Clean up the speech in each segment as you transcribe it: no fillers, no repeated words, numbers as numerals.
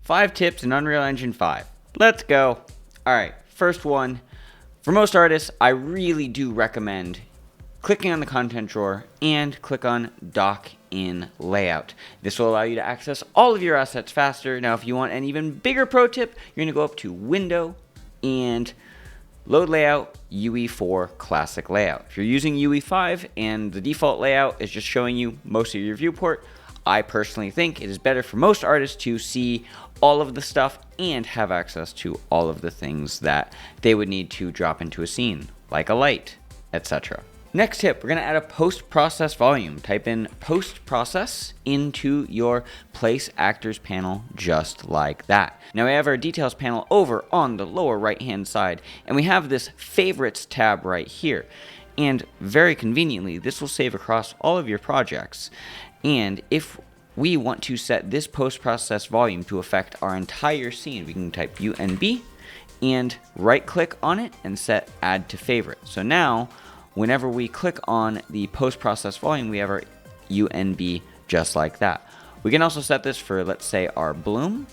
5 tips in Unreal Engine 5. Let's go. Alright, first one. For most artists, I really do recommend clicking on the content drawer and click on Dock in Layout. This will allow you to access all of your assets faster. Now, if you want an even bigger pro tip, you're going to go up to Window and Load Layout, UE4 Classic Layout. If you're using UE5 and the default layout is just showing you most of your viewport, I personally think it is better for most artists to see all of the stuff and have access to all of the things that they would need to drop into a scene, like a light, etc. Next tip, we're going to add a post-process volume. Type in post-process into your place actors panel just like that. Now we have our details panel over on the lower right hand side, and we have this favorites tab right here. And very conveniently, this will save across all of your projects. And if we want to set this post-process volume to affect our entire scene, we can type UNB and right click on it and set add to favorite. So now whenever we click on the post-process volume, we have our UNB just like that. We can also set this for, let's say, our bloom.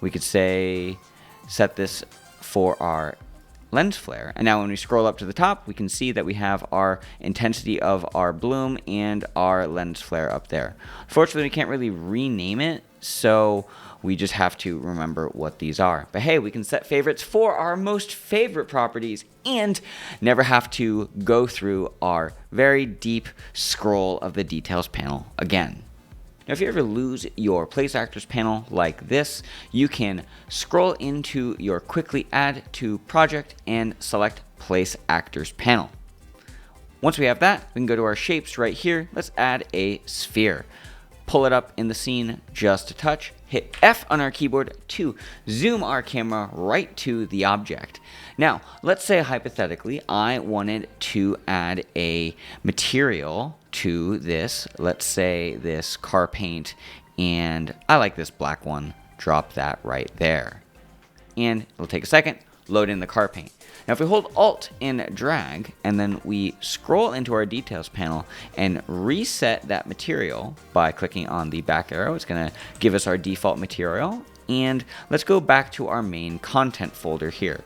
We could say set this for our lens flare. And now when we scroll up to the top, we can see that we have our intensity of our bloom and our lens flare up there. Unfortunately, we can't really rename it, so we just have to remember what these are. But hey, we can set favorites for our most favorite properties and never have to go through our very deep scroll of the details panel again. Now, if you ever lose your place actors panel like this, you can scroll into your quickly add to project and select place actors panel. Once we have that, we can go to our shapes right here. Let's add a sphere. Pull it up in the scene just a touch. Hit F on our keyboard to zoom our camera right to the object. Now, let's say hypothetically, I wanted to add a material to this. Let's say this car paint, and I like this black one. Drop that right there. And it'll take a second, load in the car paint. Now, if we hold Alt and drag, and then we scroll into our details panel and reset that material by clicking on the back arrow, it's going to give us our default material. And let's go back to our main content folder here.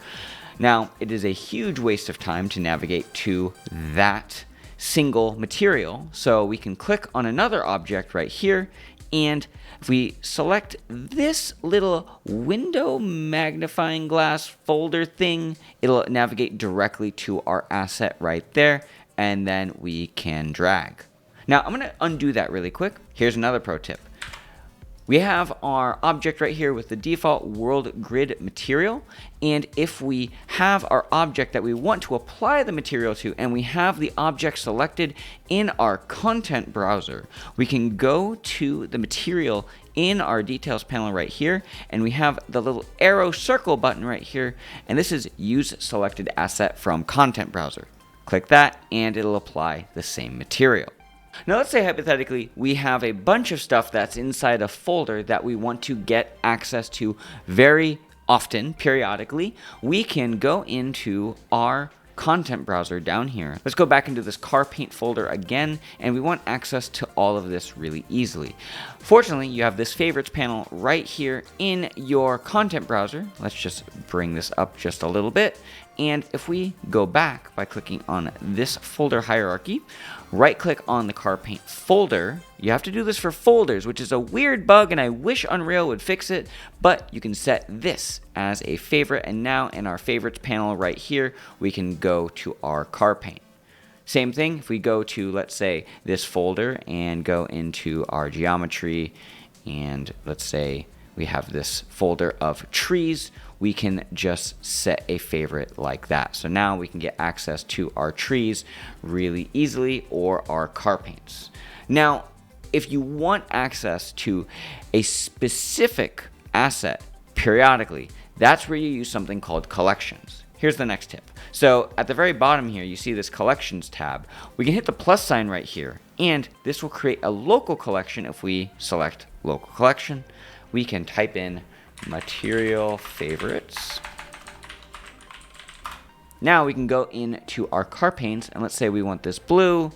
Now, it is a huge waste of time to navigate to that single material, so we can click on another object right here, and if we select this little window magnifying glass folder thing, it'll navigate directly to our asset right there, and then we can drag. Now, I'm going to undo that really quick. Here's another pro tip. We have our object right here with the default world grid material, and if we have our object that we want to apply the material to, and we have the object selected in our content browser, we can go to the material in our details panel right here, and we have the little arrow circle button right here, and this is use selected asset from content browser. Click that, and it'll apply the same material. Now let's say hypothetically we have a bunch of stuff that's inside a folder that we want to get access to very often, periodically. We can go into our content browser down here. Let's go back into this car paint folder again, and we want access to all of this really easily. Fortunately, you have this favorites panel right here in your content browser. Let's just bring this up just a little bit. And if we go back by clicking on this folder hierarchy, right click on the car paint folder. You have to do this for folders, which is a weird bug, and I wish Unreal would fix it, but you can set this as a favorite, and now in our favorites panel right here, we can go to our car paint. Same thing, if we go to, let's say, this folder and go into our geometry, and let's say we have this folder of trees, we can just set a favorite like that. So now we can get access to our trees really easily, or our car paints. Now, if you want access to a specific asset periodically, that's where you use something called collections. Here's the next tip. So at the very bottom here, you see this collections tab. We can hit the plus sign right here, and this will create a local collection. If we select local collection, we can type in material favorites. Now we can go into our car paints, and let's say we want this blue,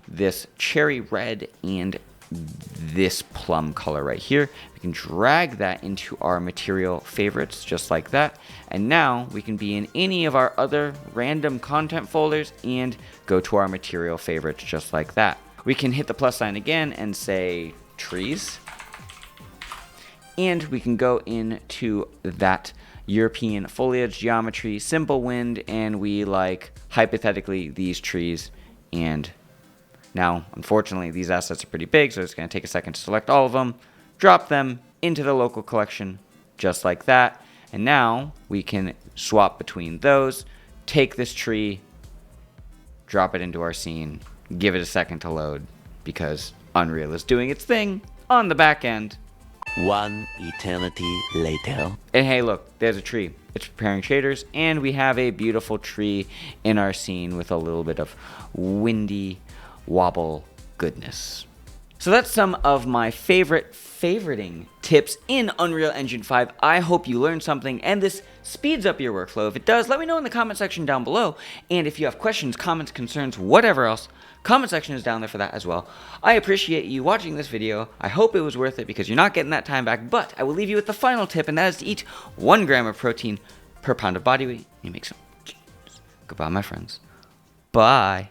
this cherry red, and this plum color right here. We can drag that into our material favorites just like that. And now we can be in any of our other random content folders and go to our material favorites just like that. We can hit the plus sign again and say trees. And we can go into that European foliage geometry, simple wind, and we like hypothetically these trees. And now, unfortunately, these assets are pretty big, so it's going to take a second to select all of them, drop them into the local collection just like that. And now we can swap between those, take this tree, drop it into our scene, give it a second to load because Unreal is doing its thing on the back end. One eternity later. And hey, look, there's a tree. It's preparing shaders, and we have a beautiful tree in our scene with a little bit of windy wobble goodness. So that's some of my favoriting tips in Unreal Engine 5. I hope you learned something and this speeds up your workflow. If it does, let me know in the comment section down below. And if you have questions, comments, concerns, whatever else, comment section is down there for that as well. I appreciate you watching this video. I hope it was worth it because you're not getting that time back, but I will leave you with the final tip, and that is to eat 1 gram of protein per pound of body weight. You make some. Goodbye, my friends. Bye.